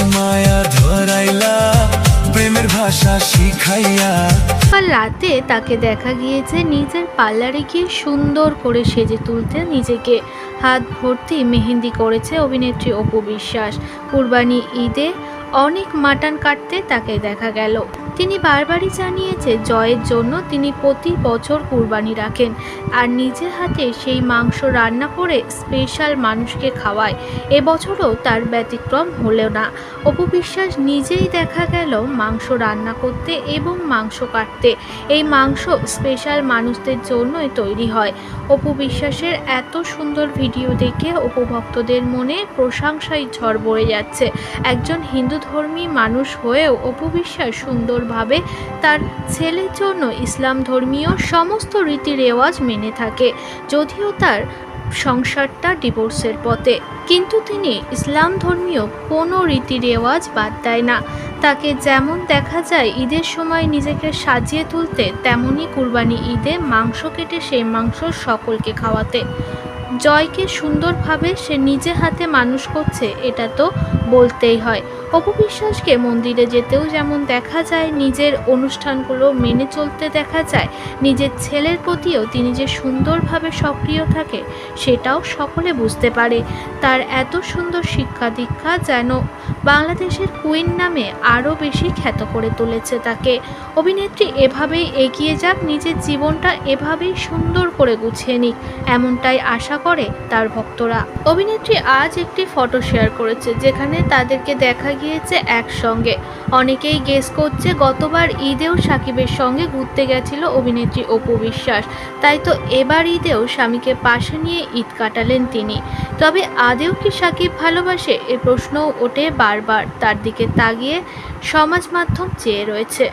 মায়া ধরাইলা প্রেমের ভাষা শিখাইয়া। কাল রাতে তাকে দেখা গিয়েছে নিজের পার্লারে গিয়ে সুন্দর করে সেজে তুলতে নিজেকে। হাত ভর্তি মেহেন্দি করেছে অভিনেত্রী অপু বিশ্বাস। কুরবানি ঈদে অনেক মাটন কাটতে তাকে দেখা গেল। তিনি বারবারই জানিয়েছে জয়ের জন্য তিনি প্রতি বছর কুরবানি রাখেন আর নিজের হাতে সেই মাংস রান্না করে স্পেশাল মানুষকে খাওয়ায়। এবছরও তার ব্যতিক্রম হলো না। অপু বিশ্বাস নিজেই দেখা গেল মাংস রান্না করতে এবং মাংস কাটতে। এই মাংস স্পেশাল মানুষদের জন্যই তৈরি হয়। অপু বিশ্বাসের এত সুন্দর ভিডিও দেখে অপু ভক্তদের মনে প্রশংসায় ঝড় বয়ে যাচ্ছে। একজন হিন্দু ধর্মী মানুষ হয়েও অপু বিশ্বাস সুন্দরভাবে তার ছেলের জন্য ইসলাম ধর্মীয় সমস্ত রীতি রেওয়াজ মেনে থাকে। যদিও তার সংসারটা ডিভোর্সের পথে, কিন্তু তিনি ইসলাম ধর্মীয় কোনো রীতি রেওয়াজ বাদ দেয় না। তাকে যেমন দেখা যায় ঈদের সময় নিজেকে সাজিয়ে তুলতে, তেমনই কুরবানি ঈদে মাংস কেটে সেই মাংস সকলকে খাওয়াতে। জয়কে সুন্দরভাবে সে নিজে হাতে মানুষ করছে, এটা তো বলতেই হয়। অপু বিশ্বাসকে মন্দিরে যেতেও যেমন দেখা যায়, নিজের অনুষ্ঠানগুলো মেনে চলতে দেখা যায়, নিজের ছেলের প্রতিও তিনি যে সুন্দরভাবে সক্রিয় থাকে সেটাও সকলে বুঝতে পারে। তার এত সুন্দর শিক্ষা দীক্ষা যেন বাংলাদেশের কুইন নামে আরও বেশি খ্যাত করে তুলেছে তাকে। অভিনেত্রী এভাবেই এগিয়ে যাক, নিজের জীবনটা এভাবেই সুন্দর করে গুছিয়ে নিক, এমনটাই আশা করে তার ভক্তরা। অভিনেত্রী আজ একটি ফটো শেয়ার করেছে যেখানে তাদেরকে দেখা গিয়েছে একসঙ্গে। অনেকেই গেস করছে গতবার ঈদেও সাকিবের সঙ্গে ঘুরতে গেছিল অভিনেত্রী অপু বিশ্বাস, তাই তো এবার ঈদেও স্বামীকে পাশে নিয়ে ঈদ কাটালেন তিনি। তবে আদেও কি সাকিব ভালোবাসে, এ প্রশ্নও ওঠে বারবার। তার দিকে তাকিয়ে সমাজ মাধ্যম চেয়ে রয়েছে।